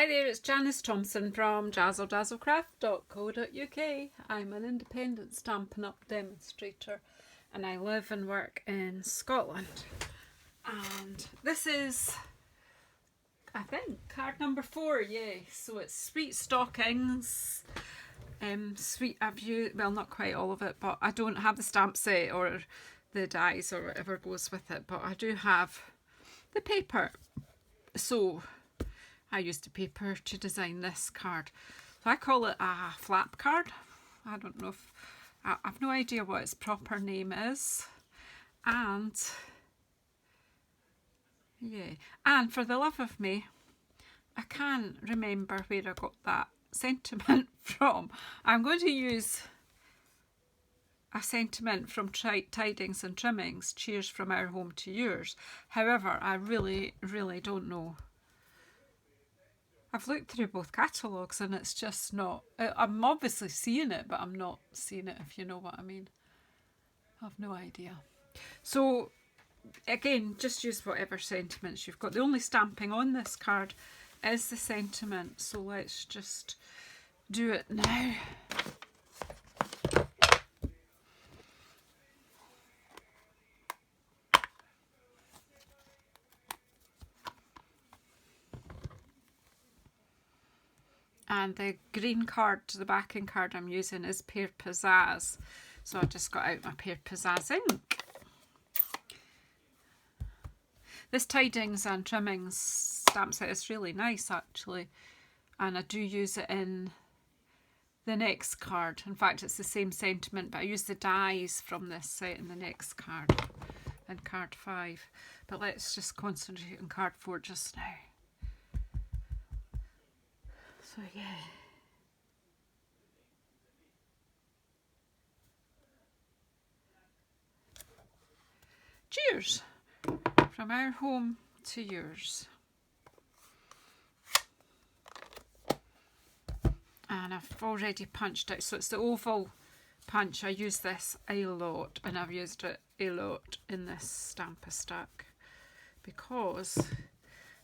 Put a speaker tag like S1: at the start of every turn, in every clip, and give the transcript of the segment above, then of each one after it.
S1: Hi there, it's Janice Thomson from JazzleDazzleCraft.co.uk. I'm an independent Stampin' Up demonstrator and I live and work in Scotland. And this is, I think, card number 4, yeah. So it's Sweet Stockings. I've used, well, not quite all of it, but I don't have the stamp set or the dies or whatever goes with it, but I do have the paper. So I used the paper to design this card. So I call it a flap card. I don't know if, I've no idea what its proper name is. And yeah, and for the love of me, I can't remember where I got that sentiment from. I'm going to use a sentiment from Tidings and Trimmings, cheers from our home to yours. However, I really don't know. I've looked through both catalogues and it's just not, I'm obviously seeing it, but I'm not seeing it, if you know what I mean. I've no idea. So again, just use whatever sentiments you've got. The only stamping on this card is the sentiment, so let's just do it now. And the green card, the backing card I'm using is Pear Pizzazz. So I just got out my Pear Pizzazz ink. This Tidings and Trimmings stamp set is really nice actually. And I do use it in the next card. In fact, it's the same sentiment, but I use the dies from this set in the next card, in card 5. But let's just concentrate on card 4 just now. So yeah. Cheers! From our home to yours. And I've already punched out, so it's the oval punch. I use this a lot, and I've used it a lot in this Stamp-A-Stack because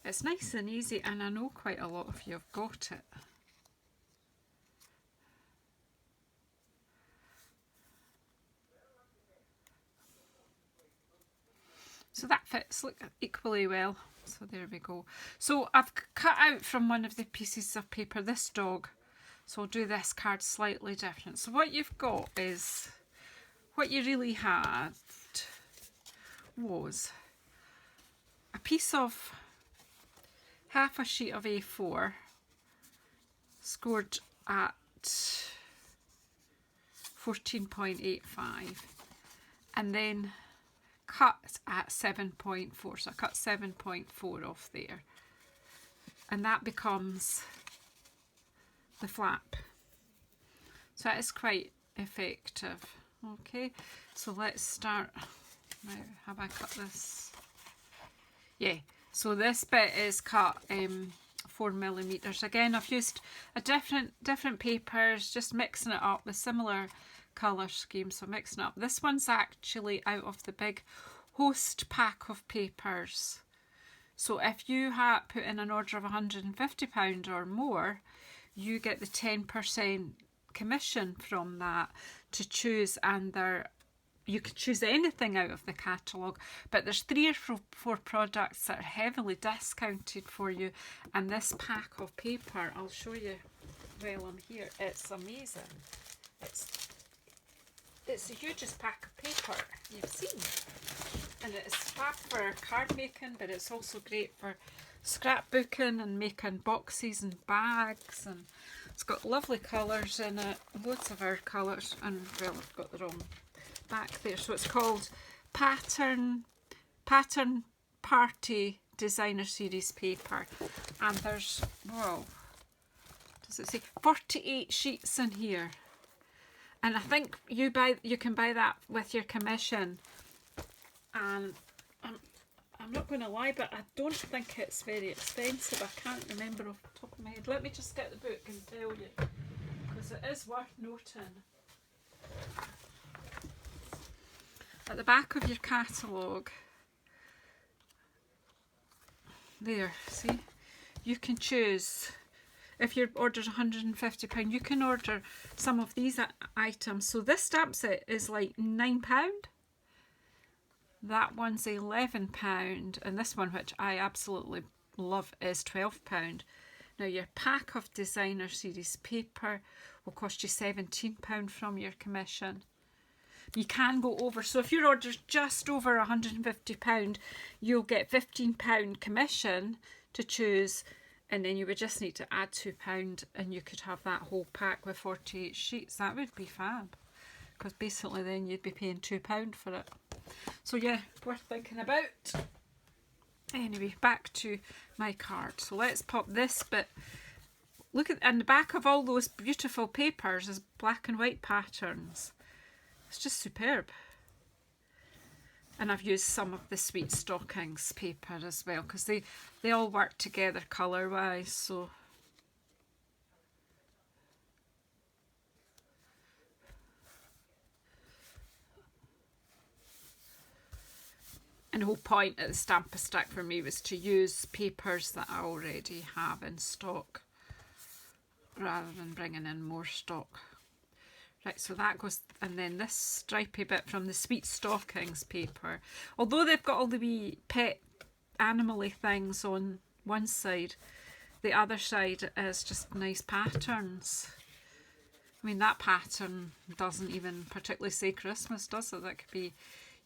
S1: it's nice and easy, and I know quite a lot of you have got it. So that fits equally well. So there we go. So I've cut out from one of the pieces of paper this dog. So I'll do this card slightly different. So what you've got is, what you really had was a piece of half a sheet of A4 scored at 14.85 and then cut at 7.4. So I cut 7.4 off there. And that becomes the flap. So that is quite effective. Okay, so let's start. Now, have I cut this? Yeah, so this bit is cut 4mm. Again, I've used a different papers, just mixing it up with similar colour schemes, so mixing it up. This one's actually out of the big host pack of papers. So if you have put in an order of £150 or more, you get the 10% commission from that to choose, and you could choose anything out of the catalogue, but there's 3 or 4 products that are heavily discounted for you, and this pack of paper, I'll show you while I'm here, it's amazing. It's the hugest pack of paper you've seen, and it's fab for card making, but it's also great for scrapbooking and making boxes and bags, and it's got lovely colours in it, loads of our colours, and well, I've got the wrong back there. So it's called Pattern Party Designer Series paper, and there's, whoa, does it say 48 sheets in here? And I think you can buy that with your commission, and I'm not going to lie, but I don't think it's very expensive. I can't remember off the top of my head. Let me just get the book and tell you, because it is worth noting. At the back of your catalogue, there, see, you can choose if your order's £150, you can order some of these items. So this stamp set is like £9. That one's £11, and this one, which I absolutely love, is £12. Now your pack of designer series paper will cost you £17 from your commission. You can go over, so if your order's just over £150, you'll get £15 commission to choose, and then you would just need to add £2 and you could have that whole pack with 48 sheets. That would be fab, because basically then you'd be paying £2 for it. So yeah, worth thinking about. Anyway, back to my card. So let's pop this bit. Look at in the back of all those beautiful papers is black and white patterns. It's just superb. And I've used some of the Sweet Stockings paper as well, because they all work together colour wise. So and the whole point of the Stamp-A-Stack for me was to use papers that I already have in stock rather than bringing in more stock. Right, so that goes, and then this stripy bit from the Sweet Stockings paper. Although they've got all the wee pet animal-y things on one side, the other side is just nice patterns. I mean, that pattern doesn't even particularly say Christmas, does it? That could be,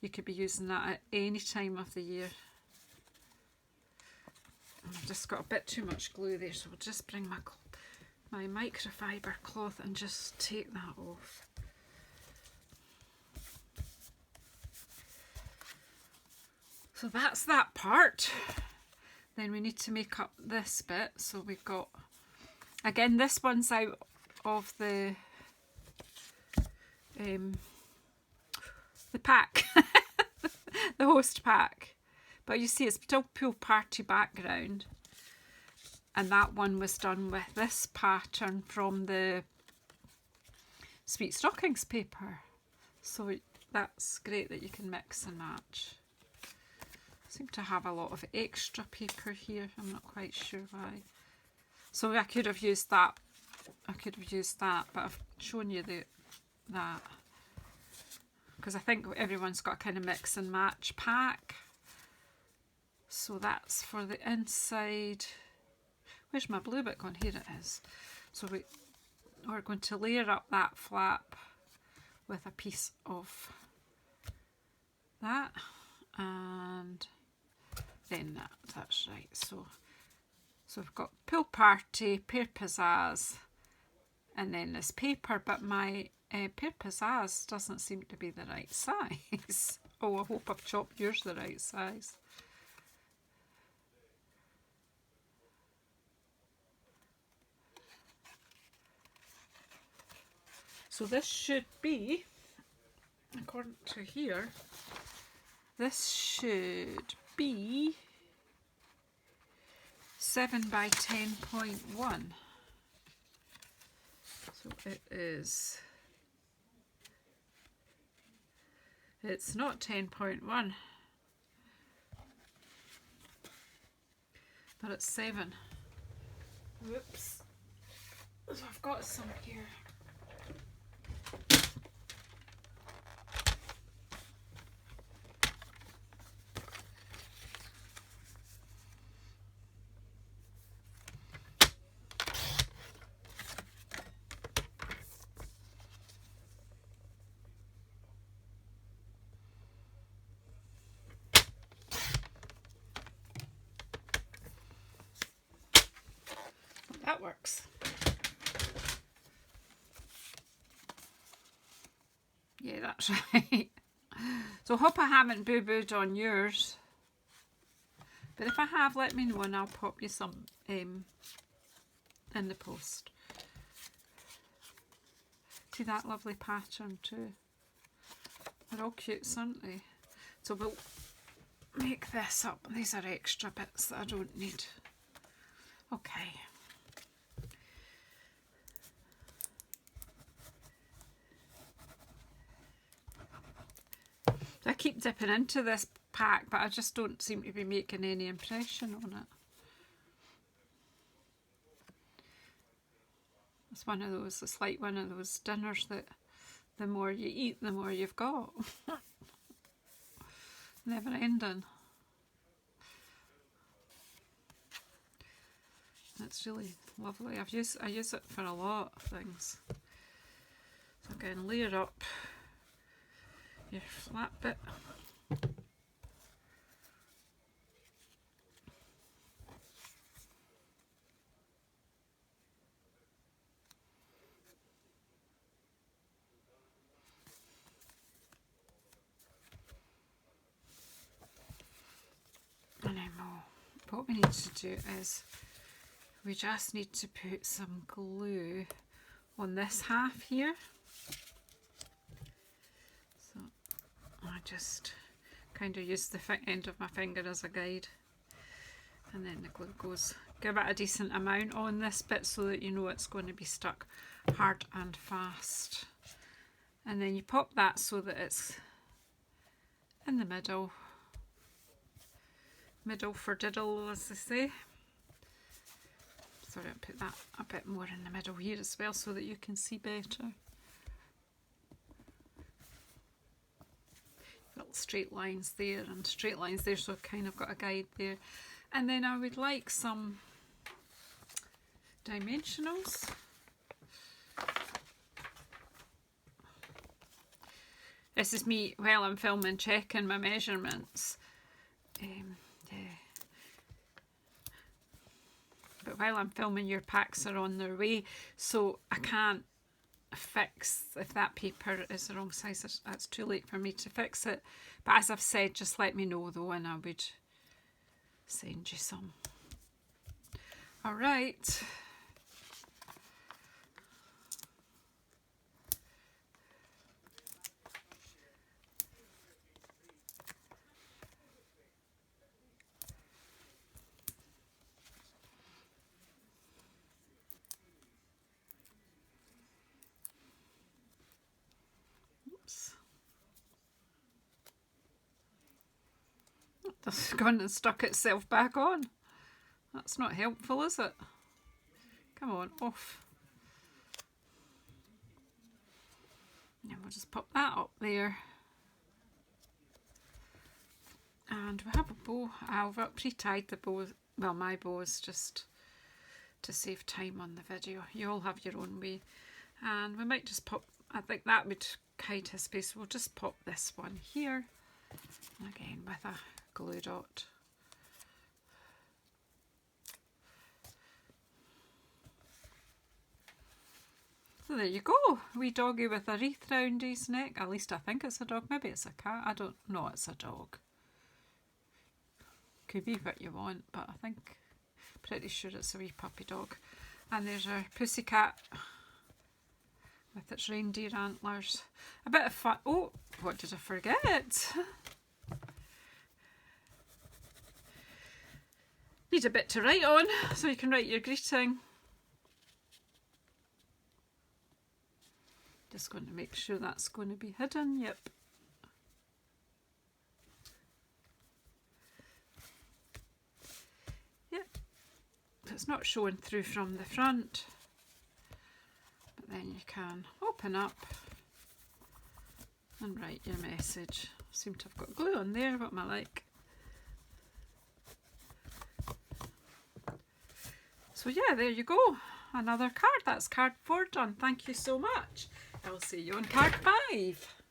S1: you could be using that at any time of the year. I've just got a bit too much glue there, so we'll just bring my microfiber cloth and just take that off. So that's that part. Then we need to make up this bit. So we've got, again, this one's out of the pack, the host pack. But you see it's still Pool Party background. And that one was done with this pattern from the Sweet Stockings paper. So that's great that you can mix and match. I seem to have a lot of extra paper here. I'm not quite sure why. So I could have used that. But I've shown you that. Because I think everyone's got a kind of mix and match pack. So that's for the inside. Where's my blue bit gone? Here it is. So we're going to layer up that flap with a piece of that, and then that's right. So we've got Pool Party, Pear Pizzazz, and then this paper, but my Pear Pizzazz doesn't seem to be the right size. Oh, I hope I've chopped yours the right size. So this should be, according to here, this should be 7 by 10.1. So it is, it's not 10.1, but it's 7. Whoops. So I've got some here. That works. Yeah, that's right. So I hope I haven't boo-booed on yours. But if I have, let me know and I'll pop you some in the post. See that lovely pattern too. They're all cute, aren't they? So we'll make this up. These are extra bits that I don't need. Okay. I keep dipping into this pack, but I just don't seem to be making any impression on it. It's one of those, it's like one of those dinners that the more you eat, the more you've got. Never ending. It's really lovely. I use it for a lot of things. So again, layer up your flat bit. And then what we need to do is we just need to put some glue on this half here. So I just kind of use the end of my finger as a guide, and then the glue goes. Give it a decent amount on this bit so that you know it's going to be stuck hard and fast. And then you pop that so that it's in the middle. Middle for diddle, as they say. Sorry, I'll put that a bit more in the middle here as well so that you can see better. Little straight lines there and straight lines there, so I've kind of got a guide there. And then I would like some dimensionals. This is me while I'm filming checking my measurements. But while I'm filming, your packs are on their way, so I can't fix if that paper is the wrong size. It's too late for me to fix it. But as I've said, just let me know though, and I would send you some. All right. It's gone and stuck itself back on. That's not helpful, is it? Come on, off. And we'll just pop that up there. And we have a bow. I've pre-tied the bow. Well, my bow is just to save time on the video. You all have your own way. And we might just pop, I think that would hide his face. We'll just pop this one here. And again with a glue dot. So there you go, wee doggy with a wreath round his neck. At least I think it's a dog, maybe it's a cat, I don't know, it's a dog. Could be what you want, but I think, pretty sure it's a wee puppy dog. And there's our pussycat with its reindeer antlers. A bit of fun. Oh, what did I forget? Need a bit to write on, so you can write your greeting. Just going to make sure that's going to be hidden, yep. Yep, it's not showing through from the front, but then you can open up and write your message. Seem to have got glue on there, what am I like? So yeah, there you go. Another card. That's card 4 done. Thank you so much. I'll see you on card 5.